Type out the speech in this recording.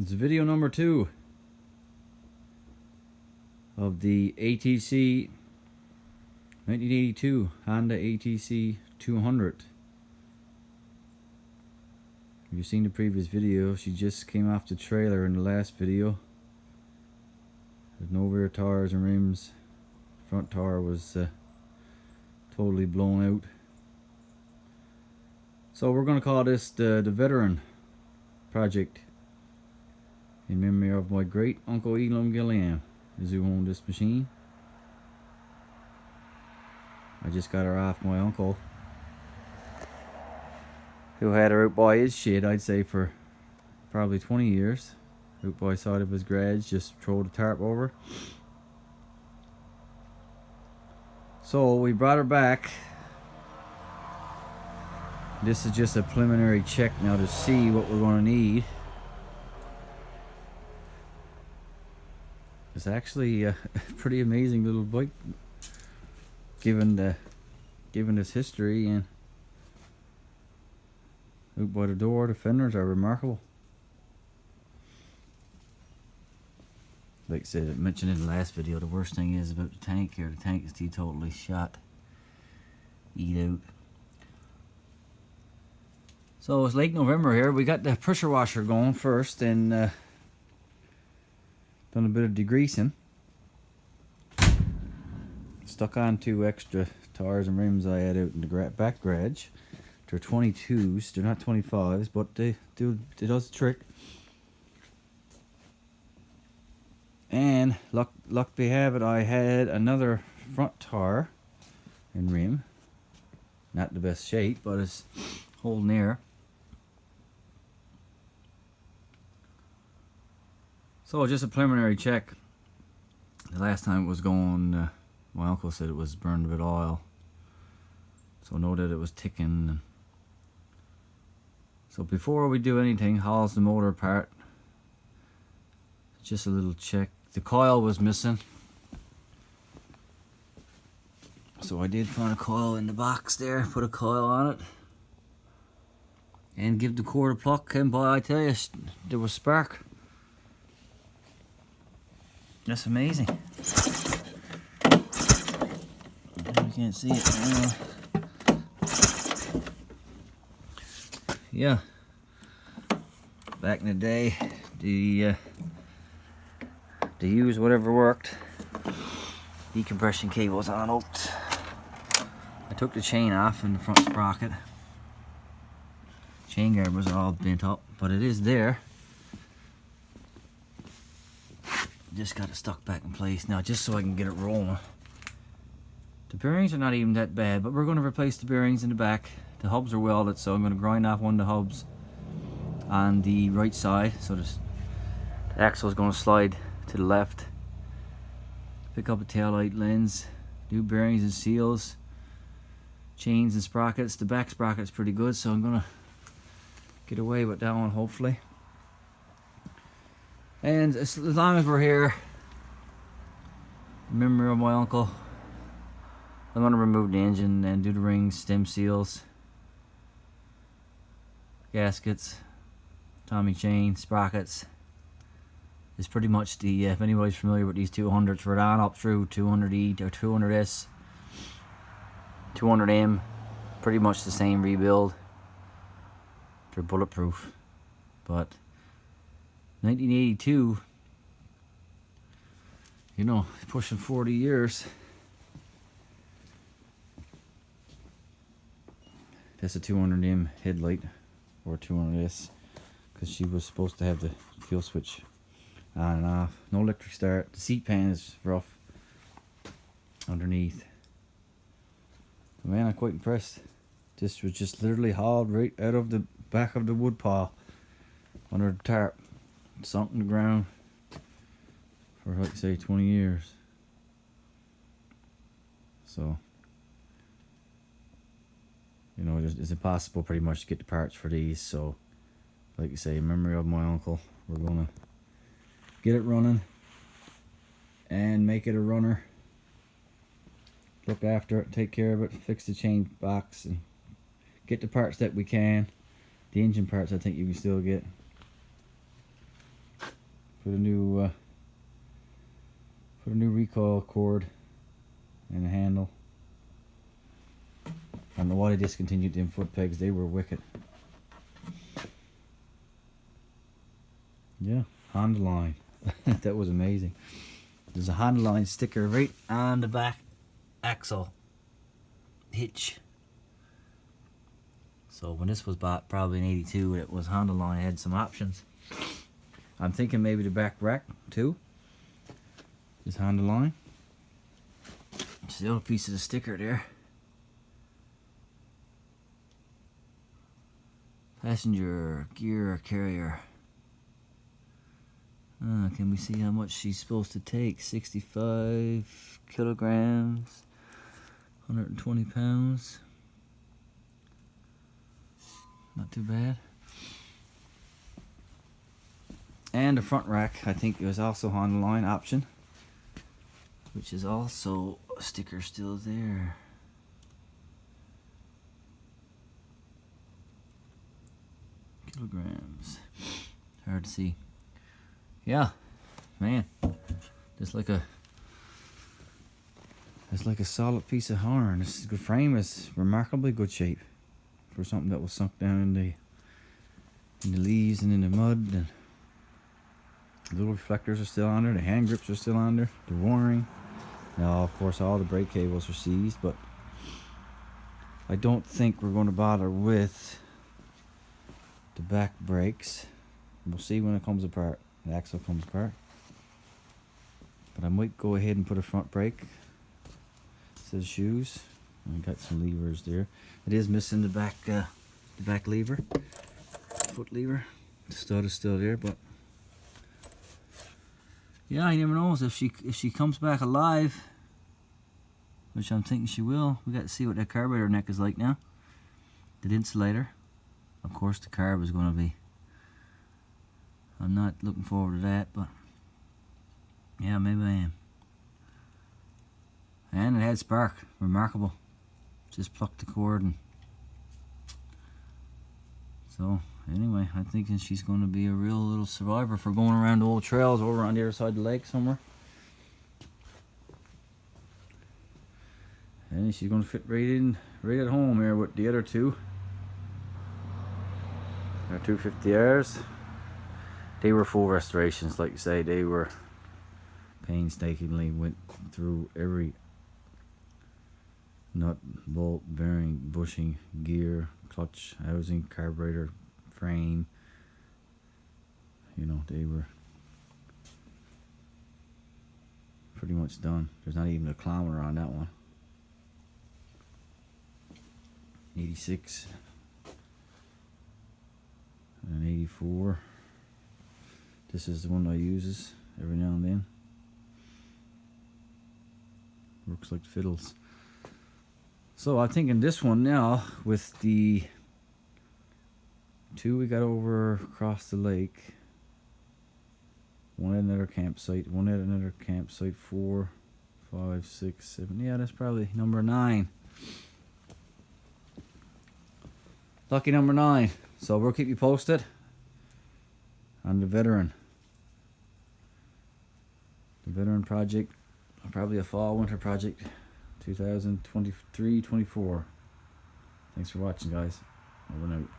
It's video number 2 of the ATC 1982 Honda ATC 200. If you've seen the previous video, she just came off the trailer in the last video. There's no rear tires and rims. Front tire was totally blown out. So we're going to call this the veteran project in memory of my great uncle Elam Gilliam, who owned this machine. I just got her off my uncle, who had her out by his shed, I'd say for probably 20 years. Out by the side of his garage, just throw the tarp over. So we brought her back. This is just a preliminary check now to see what we're going to need. It's actually a pretty amazing little bike, given its history, and out by the door, the fenders are remarkable. Like I said, I mentioned in the last video, the worst thing is about the tank here. The tank is totally shot, eat out. So it's late November here. We got the pressure washer going first, and done a bit of degreasing. Stuck on 2 extra tires and rims I had out in the back garage. They're 22s, they're not 25s, but they does the trick. And luck they have it, I had another front tire and rim. Not the best shape, but it's holding air. So just a preliminary check. The last time it was going, my uncle said it was burned with oil. So know that it was ticking. So before we do anything, hauls the motor apart. Just a little check. The coil was missing. So I did find a coil in the box there, put a coil on it. And give the cord a pluck, and boy, I tell you, there was spark. That's amazing. You can't see it. Yeah. Back in the day, they used whatever worked. Decompression cables on it. I took the chain off in the front sprocket. Chain guard was all bent up, but it is there. Just got it stuck back in place now, just so I can get it rolling. The bearings are not even that bad, but we're going to replace the bearings in the back. The hubs are welded, so I'm going to grind off one of the hubs on the right side, so the axle is going to slide to the left. Pick up a taillight lens, new bearings and seals, chains and sprockets. The back sprocket's pretty good, so I'm going to get away with that one hopefully. And as long as we're here, in memory of my uncle, I'm going to remove the engine and do the rings, stem seals, gaskets, Tommy chain, sprockets. It's pretty much the, if anybody's familiar with these 200s, we're on up through 200E or 200S, 200M, pretty much the same rebuild. They're bulletproof, but 1982, you know, pushing 40 years. That's a 200M headlight, or 200S, because she was supposed to have the fuel switch on and off. No electric start. The seat pan is rough underneath. But man, I'm quite impressed. This was just literally hauled right out of the back of the wood pile under the tarp. Sunk in the ground for, like, say 20 years. So, you know, it's impossible pretty much to get the parts for these. So, like I say, in memory of my uncle, we're gonna get it running and make it a runner. Look after it, take care of it, fix the chain box, and get the parts that we can. The engine parts I think you can still get. Put a new recoil cord and a handle. I don't know why they discontinued them foot pegs. They were wicked. Yeah, Honda line. That was amazing. There's a Honda line sticker right on the back axle hitch. So when this was bought, probably in '82, it was Honda line. It had some options. I'm thinking maybe the back rack too is Honda line. It's the other piece of the sticker there. Passenger gear carrier. Can we see how much she's supposed to take? 65 kilograms, 120 pounds. Not too bad. And the front rack, I think it was also Honda line option, which is also a sticker still there. Kilograms. Hard to see. Yeah, man, it's like a solid piece of horn. The frame is remarkably good shape for something that was sunk down in the leaves and in the mud. And the little reflectors are still on there. The hand grips are still on there. The wiring. Now, of course, all the brake cables are seized, but I don't think we're going to bother with the back brakes. We'll see when it comes apart. The axle comes apart. But I might go ahead and put a front brake. It says shoes. I got some levers there. It is missing the back lever, foot lever. The stud is still there, but yeah, I never know if she comes back alive, which I'm thinking she will. We got to see what that carburetor neck is like now. The insulator, of course, the carb is going to be. I'm not looking forward to that, but yeah, maybe I am. And it had spark, remarkable. Just plucked the cord, and so anyway, I'm thinking she's going to be a real little survivor for going around the old trails over on the other side of the lake somewhere. And she's going to fit right at home here with the other two. Our 250Rs. They were full restorations, like you say. They were painstakingly went through every nut, bolt, bearing, bushing, gear, clutch, housing, carburetor, frame. You know, they were pretty much done. There's not even a kilometer on that one. 86 and 84. This is the one I uses every now and then. Works like fiddles. So I'm thinking this one now with the two we got over across the lake. One at another campsite. One at another campsite. 4, 5, 6, 7. Yeah, that's probably number 9. Lucky number 9. So we'll keep you posted on the veteran. The veteran project, probably a fall winter project, 2023-24. Thanks for watching, guys. Over and out.